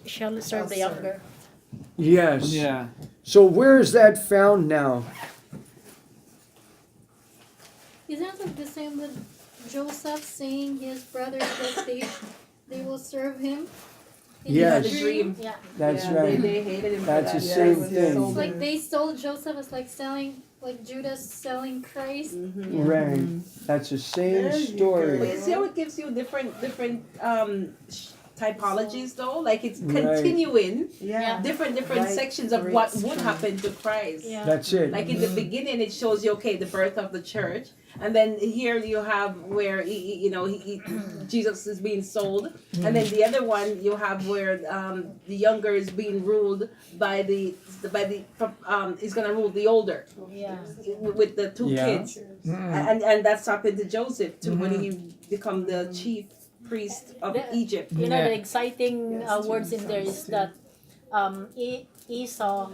shall serve the younger. Yes. Yeah. So where is that found now? Isn't it the same with Joseph saying his brothers that they will serve him? In Yes. his dream? Yeah. That's Yeah, right. They hated him. That's for the that. same Yeah, thing. so It's like they sold Joseph as like selling, like Judas selling Christ. Mm-hmm. Right. That's the same But story. you see how it gives you different typologies though? Like it's Right. continuing Yeah. different Right. sections of Great what would strength. happen to Christ. Yeah. That's it. Like in the beginning, it shows you okay the birth of the church, and then here you have where Jesus is being sold, and then the other one you have where the younger is being ruled by he's gonna rule the older Yeah. with the two Yeah. kids, and that's happened to Joseph too when he become the chief priest of The- Egypt. You know, Yeah. the exciting words in there is that Esau,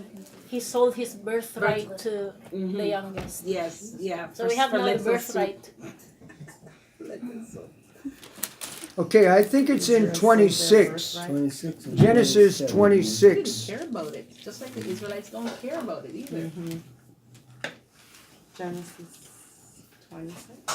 he sold his birthright to the youngest. Yes, yeah. So we have now the lentil soup. birthright. Okay, I think it's in 26. 26. Genesis They didn't 26. care about it, just like the Israelites don't care about it either. Genesis 26.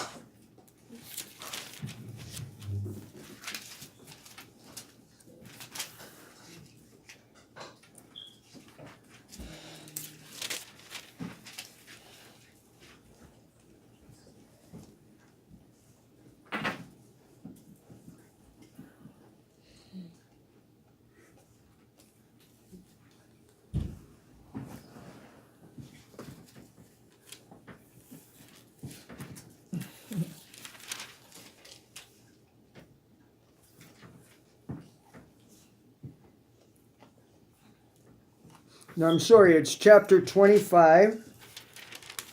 No, I'm sorry, it's chapter 25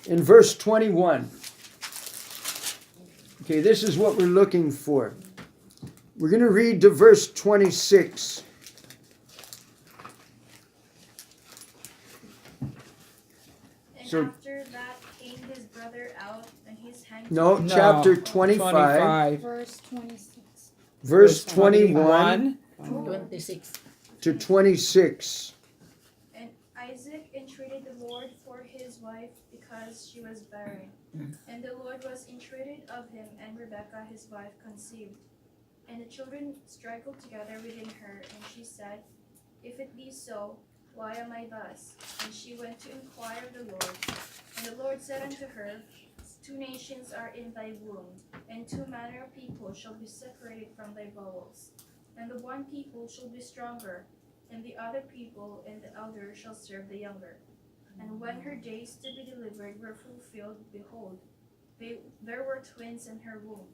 in verse 21. Okay, this is what we're looking for. We're going to read to verse 26. And So- after that came his brother out, and his hand No, No, chapter 25, Verse 26 verse 21 26. to 26. And Isaac entreated the Lord for his wife because she was barren. And the Lord was entreated of him, and Rebekah his wife conceived. And the children struggled together within her, and she said, If it be so, why am I thus? And she went to inquire of the Lord. And the Lord said unto her, 2 nations are in thy womb, and 2 manner of people shall be separated from thy bowels. And the one people shall be stronger, and the other people and the elder shall serve the younger. And when her days to be delivered were fulfilled, behold, there were twins in her womb.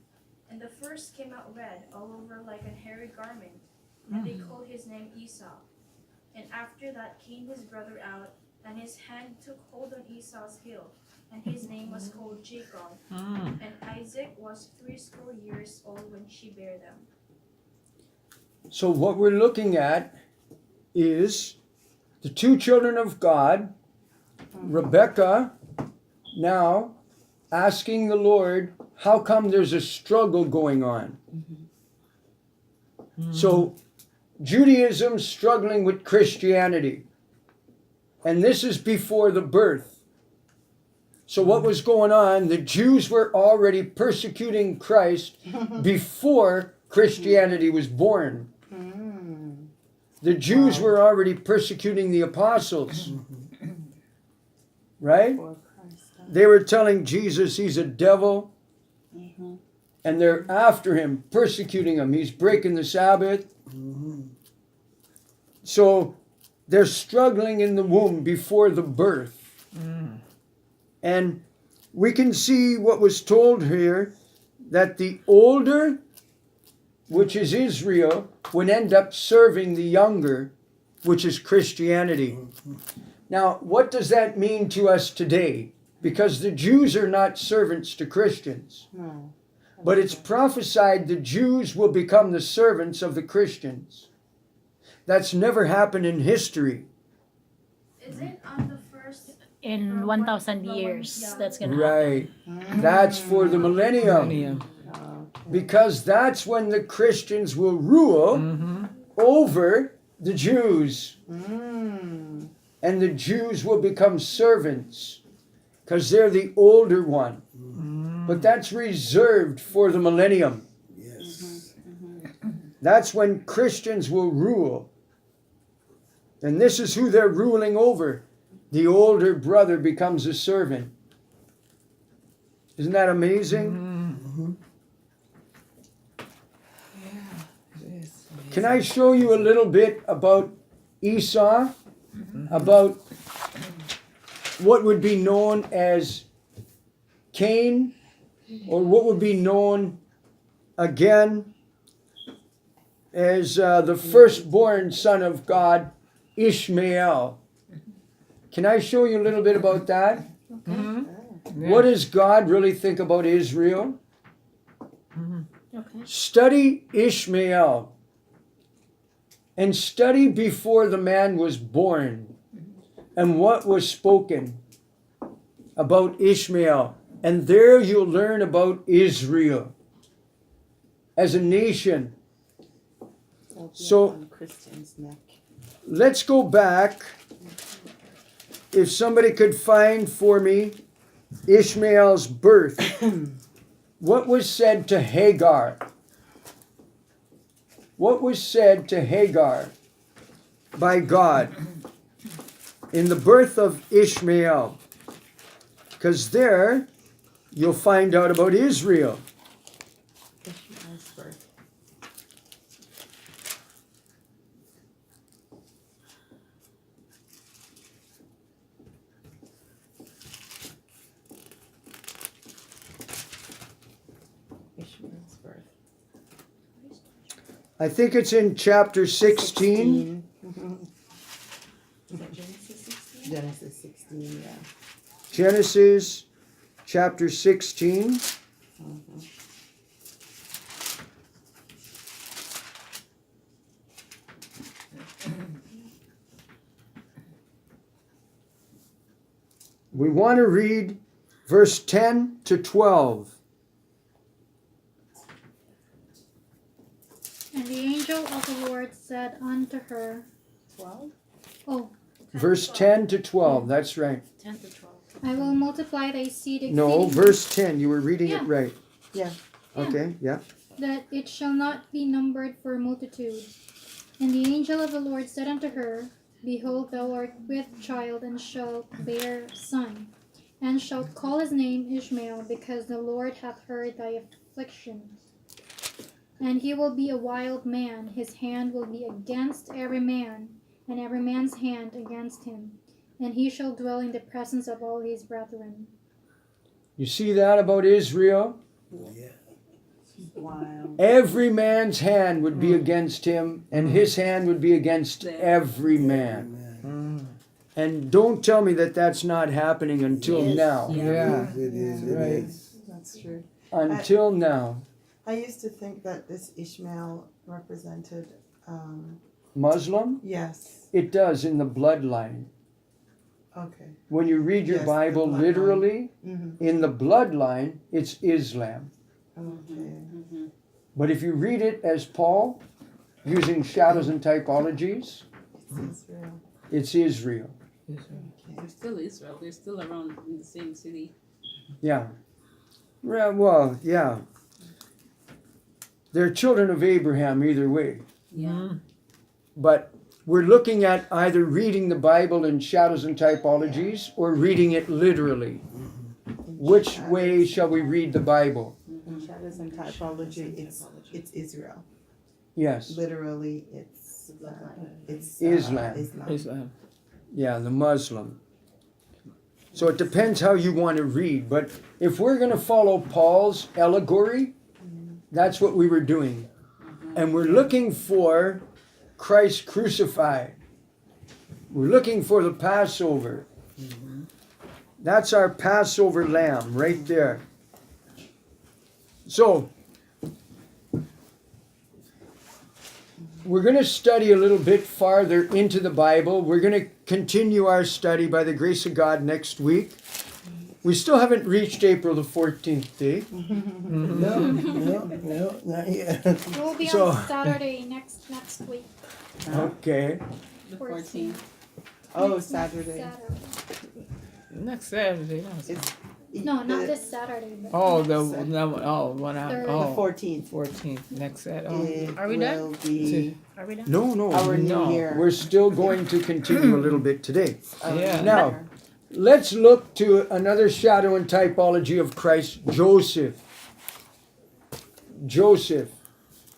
And the first came out red all over like an hairy garment, and they called his name Esau. And after that came his brother out, and his hand took hold on Esau's heel, and his name was called Jacob. And Isaac was 80 years old when she bare them. So what we're looking at is the 2 children of God, Rebekah now asking the Lord, how come there's a struggle going on? So Judaism struggling with Christianity. And this is before the birth. So what was going on? The Jews were already persecuting Christ before Christianity was born. The Jews were already persecuting the apostles. Right? For Christ. They were telling Jesus he's a devil. And they're after him, persecuting him. He's breaking the Sabbath. So they're struggling in the womb before the birth. And we can see what was told here, that the older, which is Israel, would end up serving the younger, which is Christianity. Now, what does that mean to us today? Because the Jews are not servants to Christians. No. But it's prophesied the Jews will become the servants of the Christians. That's never happened in history. Is it on the first? In 1,000 years, Yeah. that's gonna happen. Right. That's for the millennium. Millennium. Because that's when the Christians will rule over the Jews, Mm. and the Jews will become servants because they're the older one. But that's reserved for the millennium. Yes. That's when Christians will rule. And this is who they're ruling over. The older brother becomes a servant. Isn't that amazing? Can I show you a little bit about Esau? About what would be known as Cain, or what would be known again as the firstborn son of God, Ishmael. Can I show you a little bit about that? What does God really think about Israel? Okay. Study Ishmael and study before the man was born and what was spoken about Ishmael. And there you'll learn about Israel as a nation. So On Christian's neck. let's go back. If somebody could find for me Ishmael's birth, what was said to Hagar? What was said to Hagar by God in the birth of Ishmael? Because there you'll find out about Israel. Ishmael's birth. Ishmael's birth. I think it's in chapter 16. Is that Genesis 16? Genesis 16, yeah. Genesis chapter 16. We want to read verse 10 to 12. And the angel of the Lord said unto her, 12? Oh, Verse 10 to 12, that's right. 10 to 12. I will multiply thy seed exceedingly, No, verse 10, you were reading Yeah. it right. Yeah. Okay, yeah. that it shall not be numbered for multitude. And the angel of the Lord said unto her, Behold, thou art with child, and shalt bear a son, and shalt call his name Ishmael, because the Lord hath heard thy affliction. And he will be a wild man, his hand will be against every man, and every man's hand against him, and he shall dwell in the presence of all his brethren. You see that about Israel? Yeah. Wow. Every man's hand would be against him, and his hand would be against every man. Amen. And don't tell me that that's not happening until now. Yes, it is. It Right. is. That's true. Until now. I used to think that this Ishmael represented, Muslim? yes. It does in the bloodline. Okay. When you read your Yes, the Bible bloodline. literally, Mm-hmm. in the bloodline, it's Islam. Okay. But if you read it as Paul, using shadows and typologies, It's Israel. it's Israel. Okay. They're still Israel. They're still around in the same city. Yeah. Well, yeah. They're children of Abraham either way. Yeah. But we're looking at either reading the Bible in shadows and typologies or reading it literally. Which way shall we read the Bible? In shadows and typology, it's Israel. Yes. Literally, it's Islam. Islam. Yeah, the Muslim. So it depends how you want to read. But if we're going to follow Paul's allegory, that's what we were doing. And we're looking for Christ crucified. We're looking for the Passover. That's our Passover lamb right there. So, we're going to study a little bit farther into the Bible. We're going to continue our study by the grace of God next week. We still haven't reached April the 14th, eh? No, not yet. It will be So- on Saturday next week. Okay. The 14th. Oh, Saturday. Next Saturday. No, It's No, not the, this Saturday. But oh, next. one out. Third. the Oh, 14th. 14th. Next Saturday. It Are we done? will be Are we done? No, no. our No. new year. We're still going to continue a little bit today. Our Yeah. new Now, year. Let's look to another shadow and typology of Christ, Joseph. Joseph.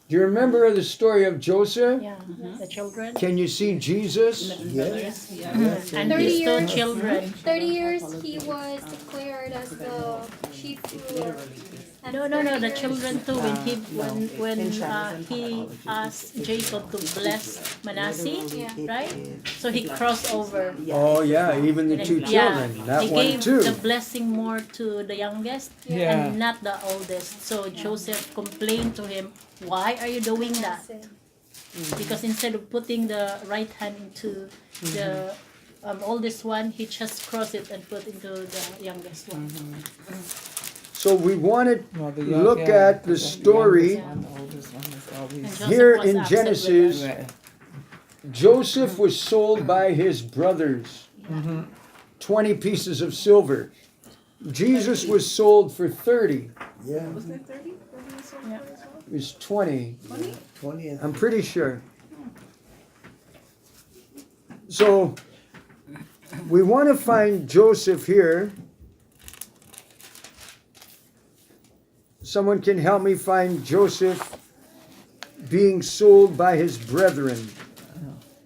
Do you remember the story of Joseph? Yeah. The children. Can you see Jesus? Yes. And 30 his two years. children. 30 years he was declared as the chief ruler. And No, 30 the years- children too. When In Chinese he anthropology. asked Jacob to bless Manasseh, Yeah. right? So he crossed over. Oh, yeah, even the two children. That he one gave too. the blessing more to the youngest Yeah. and not the oldest. So Joseph complained to him, "Why are you doing that?" Because instead of putting the right hand into the oldest one, he just crossed it and put into the youngest one. So we want to Well, look at the story youngest one, the oldest one is always. And Joseph here was in upset with Genesis. that. Right. Joseph was sold by his brothers, 20 pieces of silver. Jesus was sold for 30. Yeah. Wasn't it 30? Yeah. It was 20. 20th. I'm pretty sure. So we want to find Joseph here. Someone can help me find Joseph being sold by his brethren.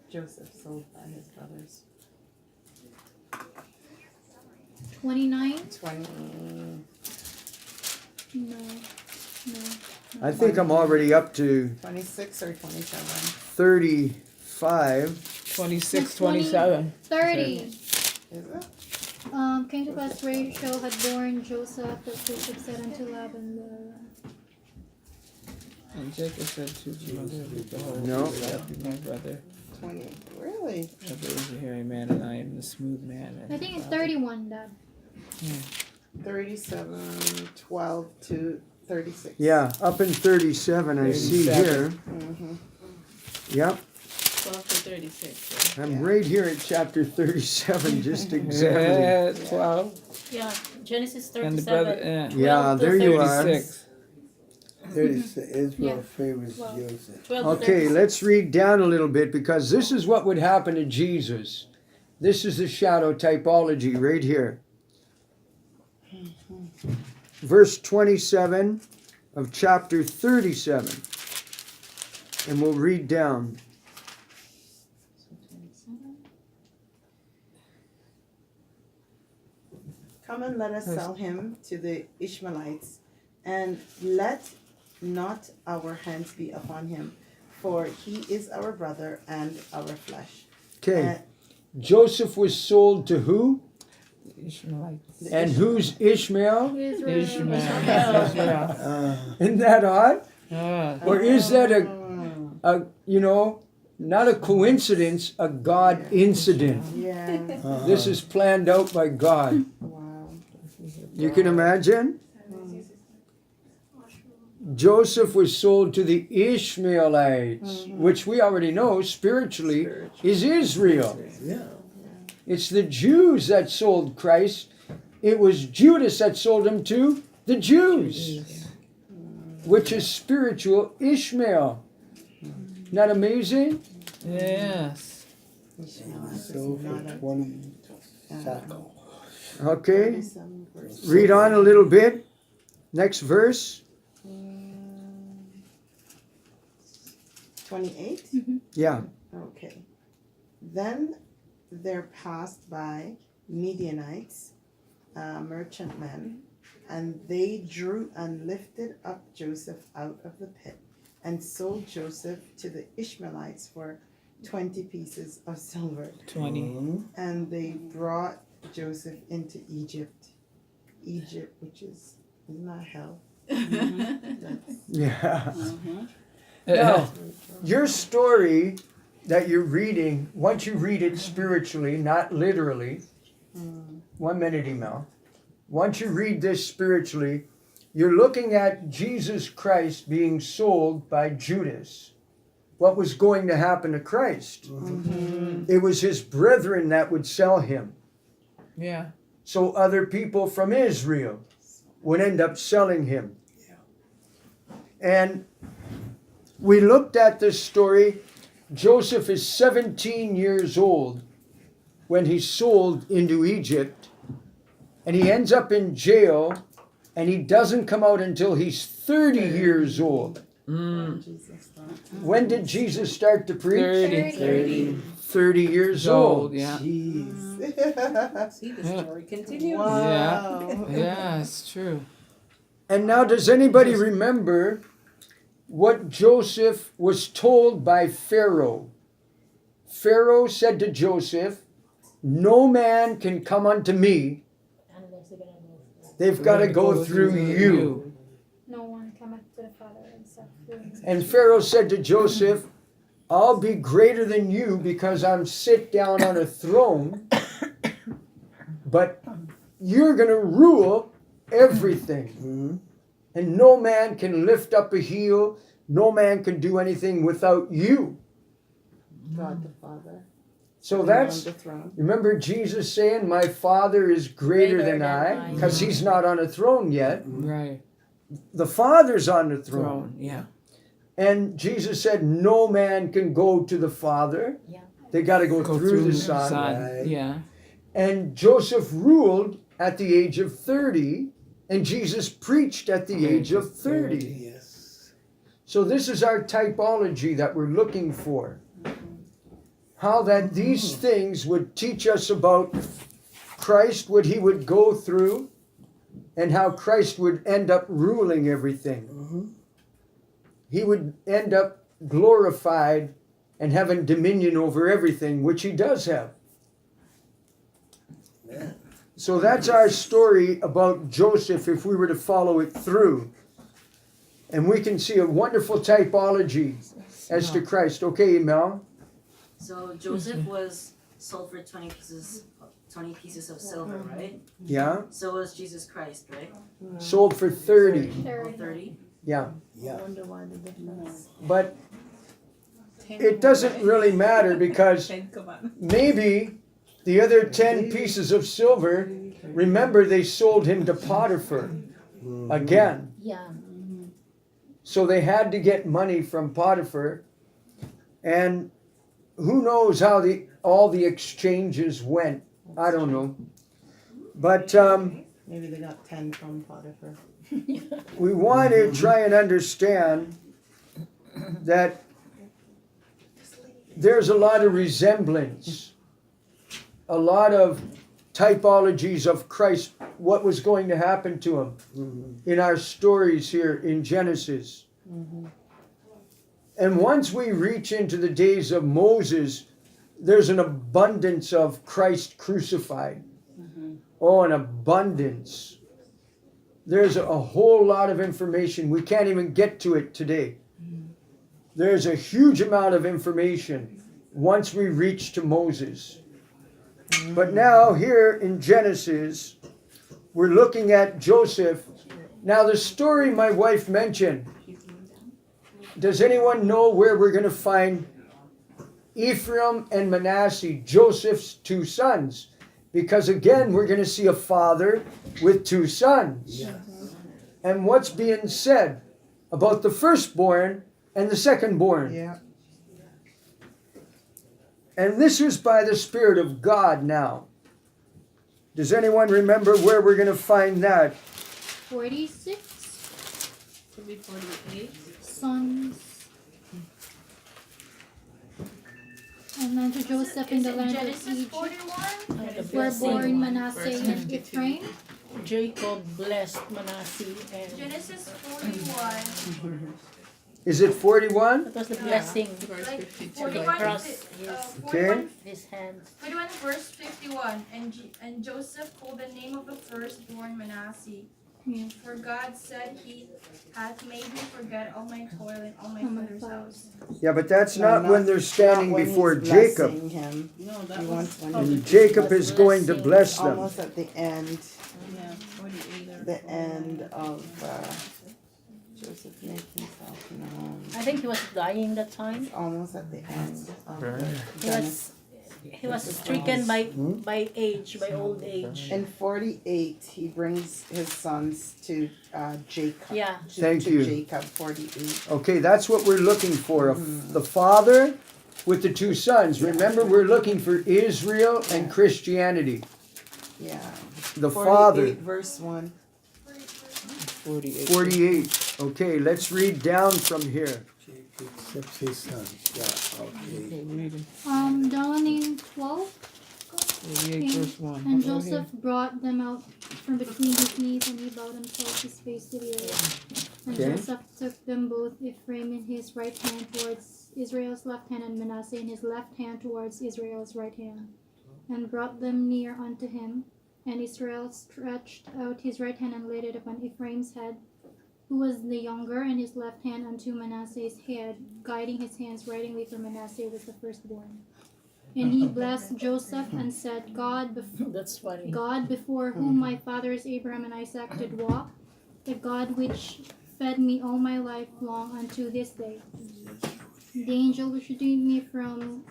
Joseph sold by his brothers. 29? 20. No. I think I'm already up to 26 or 27. 35. 26, 20. 27. 30. Is it? Came to pass Rachel had borne Joseph, that Jacob said unto Laban, And Jacob said to his mother, "Behold, No. that be my brother. 20. Really? Brother is a hairy man, and I am the smooth man." I think it's 31, Dad. 37, 12 to 36. Yeah, up in 37 I see 37. here. Mm-hmm. Yep, 12 to 36. I'm Yeah. right here at chapter 37, just examining. Yeah, 12. Yeah, Genesis And the 37. brother, yeah. Yeah, 12 to there you are. 36. 36. Israel Yeah. favors Well. Joseph. 12 to Okay, 36. let's read down a little bit because this is what would happen to Jesus. This is the shadow typology right here. Verse 27 of chapter 37. And we'll read down. Come and let us sell him to the Ishmaelites, and let not our hands be upon him, for he is our brother and our flesh. Okay, Joseph was sold to who? Ishmaelites. And who's Ishmael? Israel. Ishmael. Israel. Isn't that odd? Ah, Or is that not a coincidence, a God incident? Yeah. This is planned out by God. Wow. You can imagine? Joseph was sold to the Ishmaelites, which we already know spiritually is Israel. Yeah. It's the Jews that sold Christ. It was Judas that sold him to the Jews, which is spiritual Ishmael. Not amazing? yes. So for 20 shekel. Okay, 37 verse. read on a little bit. Next verse. 28? Yeah. Okay. Then there passed by Midianites, merchantmen, and they drew and lifted up Joseph out of the pit, and sold Joseph to the Ishmaelites for 20 pieces of silver. 20. And they brought Joseph into Egypt. Egypt, which is not hell. That's Yeah. Now, your story that you're reading, once you read it spiritually, not literally, 1 minute email. Once you read this spiritually, you're looking at Jesus Christ being sold by Judas. what was going to happen to Christ. It was his brethren that would sell him. Yeah. So other people from Israel would end up selling him. And we looked at this story. Joseph is 17 years old when he's sold into Egypt, and he ends up in jail, and he doesn't come out until he's 30 years old. When did Jesus start to preach? 30 years old. Yeah. Jeez. See, the story continues. Wow. Yeah, it's true. And now, does anybody remember what Joseph was told by Pharaoh? Pharaoh said to Joseph, "No man can come unto me. They've got to go through you." No one cometh to the Father except through me. And Pharaoh said to Joseph, "I'll be greater than you because I'm sit down on a throne, but you're going to rule everything. And no man can lift up a heel. No man can do anything without you." God the Father. So on that's, the throne. remember Jesus saying, "My Father is greater than I," because he's not on a throne yet. Right. The Father's on the throne. Throne. Yeah. And Jesus said, "No man can go to the Father." Yeah. They got to go through the Son. Right. Yeah. And Joseph ruled at the age of 30, and Jesus preached at the age of 30. Yes. So this is our typology that we're looking for. How that these things would teach us about Christ, what he would go through, and how Christ would end up ruling everything. He would end up glorified and having dominion over everything, which he does have. So that's our story about Joseph if we were to follow it through. And we can see a wonderful typology as to Christ. Okay, Mel? So Joseph was sold for 20 pieces of silver, right? Yeah? So was Jesus Christ, right? Sold for 30. Or 30? Yeah. Yeah. I wonder why the difference. But it doesn't really matter because maybe the other 10 pieces of silver, remember they sold him to Potiphar again. Yeah. So they had to get money from Potiphar. And who knows how all the exchanges went. I don't know. But Maybe they got 10 from Potiphar. we want to try and understand that there's a lot of resemblance, a lot of typologies of Christ, what was going to happen to him in our stories here in Genesis. And once we reach into the days of Moses, there's an abundance of Christ crucified. Oh, an abundance. There's a whole lot of information. We can't even get to it today. There's a huge amount of information once we reach to Moses. But now here in Genesis, we're looking at Joseph. Now the story my wife mentioned, does anyone know where we're going to find Ephraim and Manasseh, Joseph's two sons? Because again, we're going to see a father with two sons. Yes. And what's being said about the firstborn and the secondborn? Yeah. And this is by the Spirit of God now. Does anyone remember where we're going to find that? 46 Could be 48. sons. And then to Joseph in Is the it land of Genesis Egypt 41? The were blessing. born Manasseh and Ephraim. Jacob blessed Manasseh and Genesis 41. Is it 41? that was the blessing. Like The 41, cross, Okay. 41, his hands. 41 verse 51. And Joseph called the name of the firstborn Manasseh. Yeah. For God said, He hath made me forget all my toil and all my father's house. Yeah, but that's No, not when they're standing not when before he's Jacob. blessing him. No, that He was wants when And Jacob is going to bless them. almost at the end, yeah, 48 or the end of Joseph make himself known. I think he was dying that time. It's almost at the end of He was stricken by age, by old age. In 48, he brings his sons to Jacob. Yeah. Thank to you. Jacob, 48. Okay, that's what we're looking for. The father with the two sons. Remember, we're looking for Israel and Christianity. Yeah. The 48, father, verse 1. 48. 48. Okay, let's read down from here. Jacob accepts his sons. Yeah, okay. Okay, read it. Down in 12. 48 verse 1. And Go Joseph ahead. brought them out from between his knees, and he bowed himself his face to the earth. And Okay. Joseph took them both, Ephraim in his right hand towards Israel's left hand, and Manasseh in his left hand towards Israel's right hand, and brought them near unto him. And Israel stretched out his right hand and laid it upon Ephraim's head, who was the younger, and his left hand unto Manasseh's head, guiding his hands writingly, for Manasseh was the firstborn. And he blessed Joseph and said, That's funny. God before whom my fathers Abraham and Isaac did walk, the God which fed me all my life long unto this day. The angel which redeemed me from...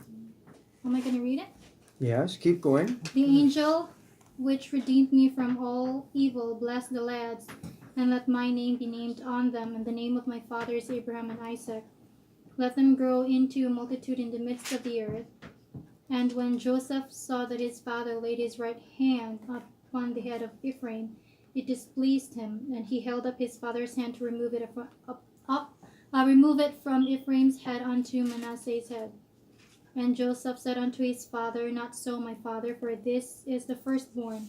Am I going to read it? Yes, keep going. The angel which redeemed me from all evil, bless the lads, and let my name be named on them, and the name of my fathers Abraham and Isaac. Let them grow into a multitude in the midst of the earth. And when Joseph saw that his father laid his right hand upon the head of Ephraim, it displeased him, and he held up his father's hand to remove it from Ephraim's head unto Manasseh's head. And Joseph said unto his father, Not so, my father, for this is the firstborn.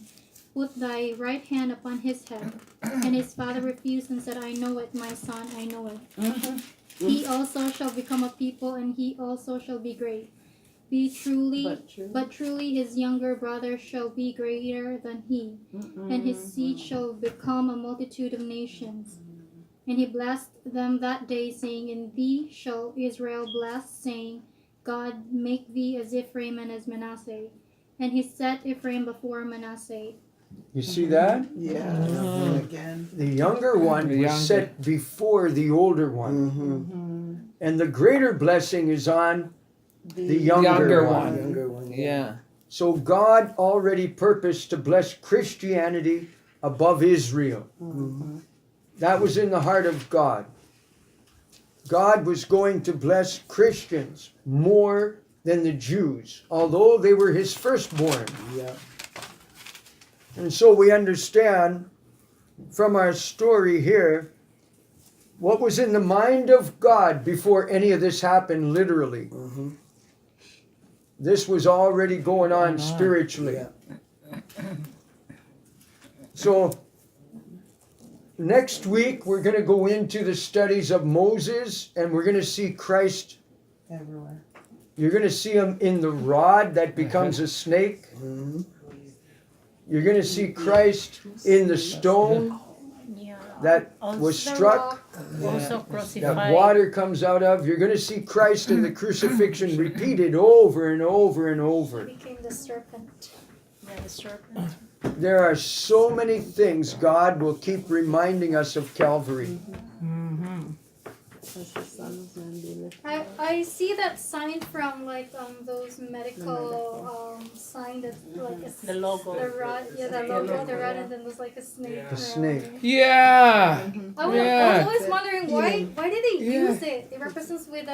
Put thy right hand upon his head. And his father refused and said, I know it, my son, I know it. He also shall become a people, and he also shall be great. But truly his younger brother shall be greater than he, and his seed shall become a multitude of nations. And he blessed them that day, saying, In thee shall Israel bless, saying, God make thee as Ephraim and as Manasseh. And he set Ephraim before Manasseh. You see that? Yeah. Again. The younger one The was younger. set before the older one. And the greater blessing is on the younger, Younger one. one. Younger one. Yeah. So God already purposed to bless Christianity above Israel. That was in the heart of God. God was going to bless Christians more than the Jews, although they were his firstborn. Yeah. And so we understand from our story here what was in the mind of God before any of this happened, literally. This was already going on spiritually. Yeah. So next week we're going to go into the studies of Moses, and we're going to see Christ Everywhere. You're going to see him in the rod that becomes a snake. You're going to see Christ in the stone Yeah. that Also- was struck, Also that crucified. water comes out of. You're going to see Christ in the crucifixion repeated over and over and over. Became the serpent. Yeah, the serpent. There are so many things God will keep reminding us of Calvary. As the Son of Man be lifted I see that sign from like those medical sign that's like a, The logo. the rod, yeah, the logo, the rod, and then there's like a snake. The snake. Yeah. I was Yeah. always wondering why did they Yeah. use it? It represents with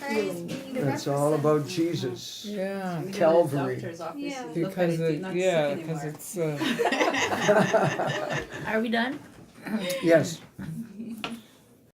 Christ being the It's all about Jesus. Yeah. Calvary. Doctor's office, Yeah. look at Because it, not sick because anymore. it's Are we done? Yes.